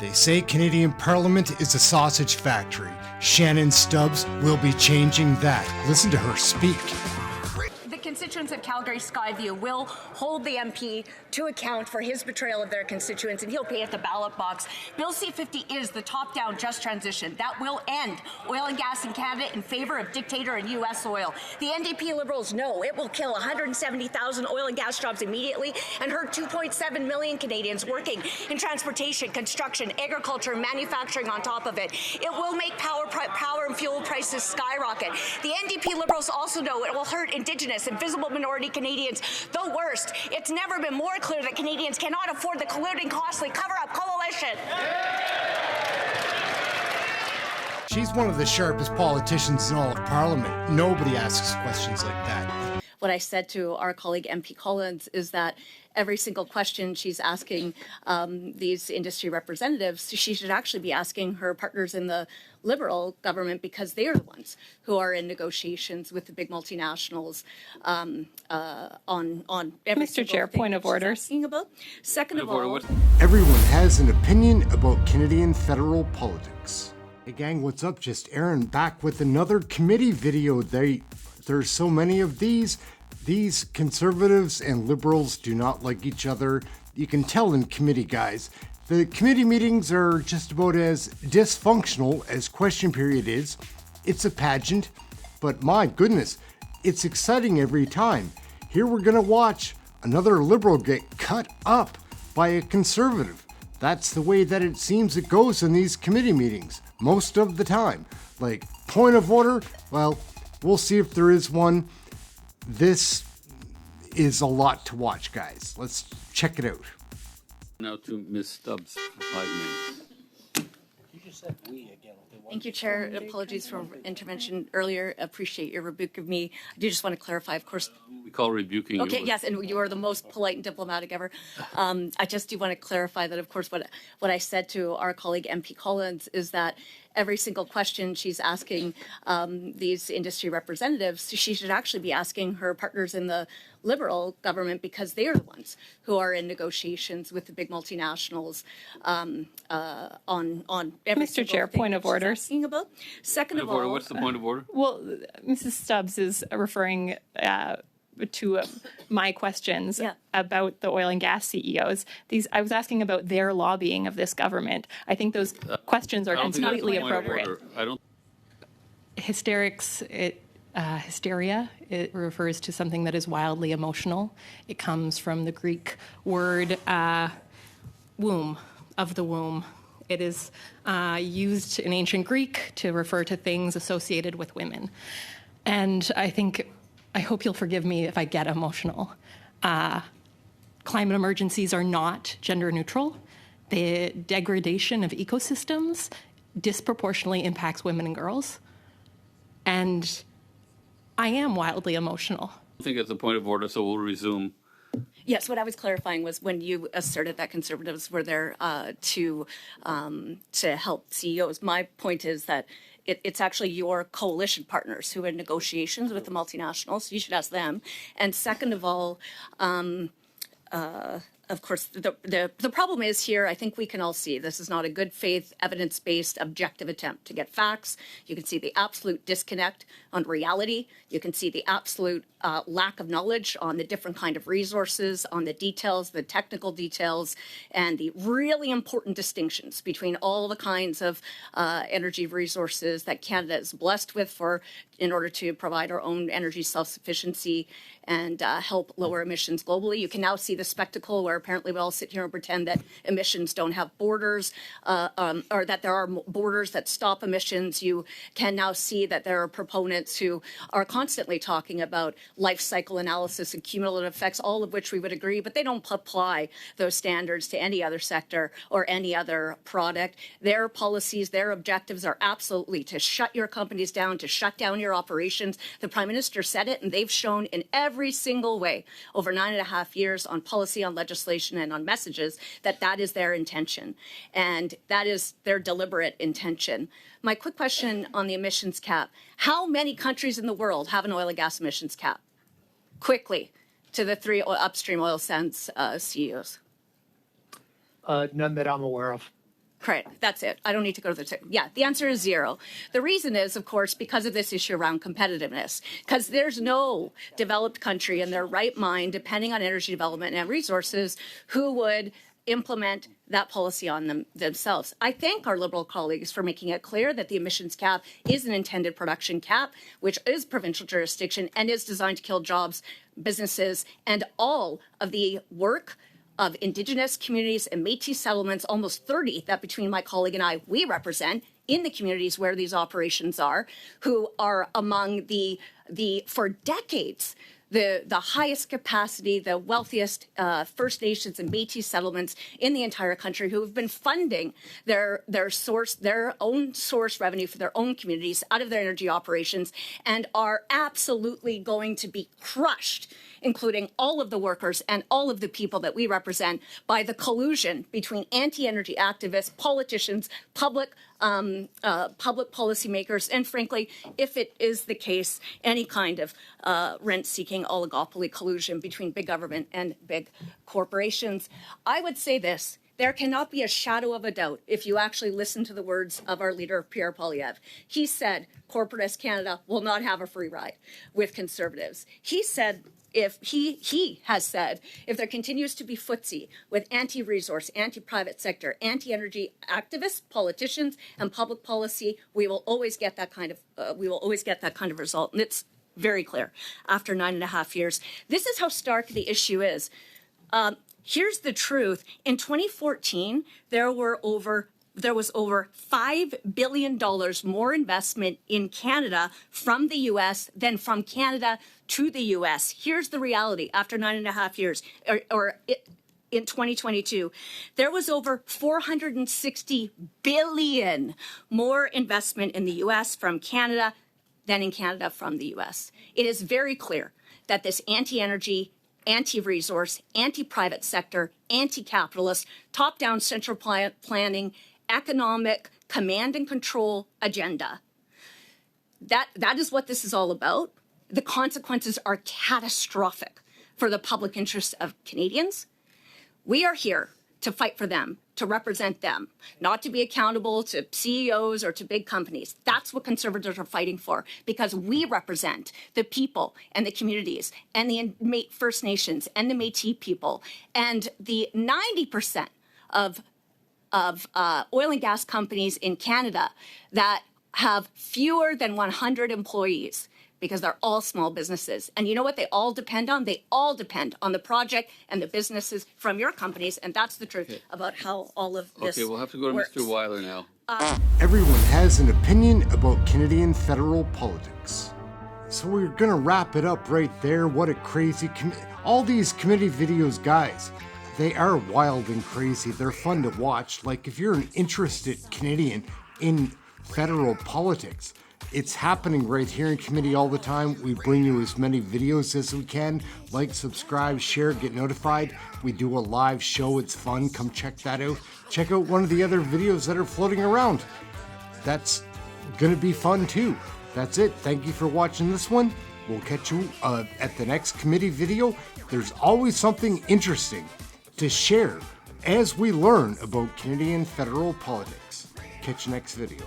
They say Canadian Parliament is a sausage factory. Shannon Stubbs will be changing that. Listen to her speak. The constituents of Calgary Skyview will hold the MP to account for his betrayal of their constituents, and he'll pay at the ballot box. Bill C-50 is the top-down just transition that will end oil and gas in Canada in favor of dictator and U.S. oil. The NDP Liberals know it will kill 170,000 oil and gas jobs immediately and hurt 2.7 million Canadians working in transportation, construction, agriculture, and manufacturing on top of it. It will make power and fuel prices skyrocket. The NDP Liberals also know it will hurt Indigenous and visible minority Canadians the worst. It's never been more clear that Canadians cannot afford the colluding, costly cover-up coalition. She's one of the sharpest politicians in all of Parliament. Nobody asks questions like that. What I said to our colleague MP Collins is that every single question she's asking these industry representatives, she should actually be asking her partners in the Liberal government, because they are the ones who are in negotiations with the big multinationals on every Mr. Chair, point of order. Second of all, everyone has an opinion about Canadian federal politics. Hey gang, what's up? Just Aaron back with another committee video. There's so many of these. These conservatives and liberals do not like each other. You can tell in committee, guys. The committee meetings are just about as dysfunctional as question period is. It's a pageant, but my goodness, it's exciting every time. Here we're gonna watch another liberal get cut up by a conservative. That's the way that it seems it goes in these committee meetings, most of the time. Like, point of order? Well, we'll see if there is one. This is a lot to watch, guys. Let's check it out. Now to Ms. Stubbs for 5 minutes. You just said we again. thank you, Chair. Apologies for intervention earlier. Appreciate your rebuke of me. I do just want to clarify, of course. We call rebuking you. Okay, yes, and you are the most polite and diplomatic ever. I just do want to clarify that, of course, what I said to our colleague MP Collins is that every single question she's asking these industry representatives, she should actually be asking her partners in the Liberal government, because they are the ones who are in negotiations with the big multinationals on every Mr. Chair, point of order. Second of all, what's the point of order? Well, Mrs. Stubbs is referring to my questions about the oil and gas CEOs. I was asking about their lobbying of this government. I think those questions are completely appropriate. Hysteria, it refers to something that is wildly emotional. It comes from the Greek word womb, of the womb. It is used in ancient Greek to refer to things associated with women. And I hope you'll forgive me if I get emotional. Climate emergencies are not gender neutral. The degradation of ecosystems disproportionately impacts women and girls. And I am wildly emotional. I think it's a point of order, so we'll resume. Yes, what I was clarifying was when you asserted that conservatives were there to help CEOs. My point is that it's actually your coalition partners who are in negotiations with the multinationals. You should ask them. And second of all, of course, the problem is here, I think we can all see, this is not a good faith, evidence-based, objective attempt to get facts. You can see the absolute disconnect on reality. You can see the absolute lack of knowledge on the different kind of resources, on the details, the technical details, and the really important distinctions between all the kinds of energy resources that Canada is blessed with in order to provide our own energy self-sufficiency and help lower emissions globally. You can now see the spectacle where apparently we all sit here and pretend that emissions don't have borders, or that there are borders that stop emissions. You can now see that there are proponents who are constantly talking about life cycle analysis and cumulative effects, all of which we would agree, but they don't apply those standards to any other sector or any other product. Their policies, their objectives are absolutely to shut your companies down, to shut down your operations. The Prime Minister said it, and they've shown in every single way over 9.5 years on policy, on legislation, and on messages that is their intention, and that is their deliberate intention. My quick question on the emissions cap: how many countries in the world have an oil and gas emissions cap? Quickly, to the 3 upstream oil sands CEOs. None that I'm aware of. Correct. That's it. I don't need to go to the yeah, the answer is 0. The reason is, of course, because of this issue around competitiveness, because there's no developed country in their right mind, depending on energy development and resources, who would implement that policy on themselves. I thank our Liberal colleagues for making it clear that the emissions cap is an intended production cap, which is provincial jurisdiction and is designed to kill jobs, businesses, and all of the work of Indigenous communities and Métis settlements, almost 30 that between my colleague and I, we represent in the communities where these operations are, who are among the for decades, the highest capacity, the wealthiest First Nations and Métis settlements in the entire country, who have been funding their own source revenue for their own communities out of their energy operations, and are absolutely going to be crushed, including all of the workers and all of the people that we represent, by the collusion between anti-energy activists, politicians, public policymakers, and frankly, if it is the case, any kind of rent-seeking oligopoly collusion between big government and big corporations. I would say this: there cannot be a shadow of a doubt if you actually listen to the words of our leader, PIERRE POILIEVRE. He said corporatist Canada will not have a free ride with Conservatives. He said, if he has said, if there continues to be footsie with anti-resource, anti-private sector, anti-energy activists, politicians, and public policy, we will always get that kind of result. And it's very clear after 9.5 years. This is how stark the issue is. Here's the truth. In 2014, there was over $5 billion more investment in Canada from the U.S. than from Canada to the U.S. Here's the reality after 9.5 years, in 2022, there was over $460 billion more investment in the U.S. from Canada than in Canada from the U.S. It is very clear that this anti-energy, anti-resource, anti-private sector, anti-capitalist, top-down central planning, economic command and control agenda, that is what this is all about. The consequences are catastrophic for the public interest of Canadians. We are here to fight for them, to represent them, not to be accountable to CEOs or to big companies. That's what Conservatives are fighting for, because we represent the people and the communities and the First Nations and the Métis people, and the 90% of oil and gas companies in Canada that have fewer than 100 employees, because they're all small businesses. And you know what they all depend on? They all depend on the project and the businesses from your companies, and that's the truth about how all of this Okay, we'll have to go to works. Mr. Weiler now. Everyone has an opinion about Canadian federal politics. So we're gonna wrap it up right there. What a crazy all these committee videos, guys. They are wild and crazy. They're fun to watch. Like, if you're an interested Canadian in federal politics, it's happening right here in committee all the time. We bring you as many videos as we can. Like, subscribe, share, get notified. We do a live show. It's fun. Come check that out. Check out one of the other videos that are floating around. That's gonna be fun too. That's it. Thank you for watching this one. We'll catch you at the next committee video. There's always something interesting to share as we learn about Canadian federal politics. Catch you next video.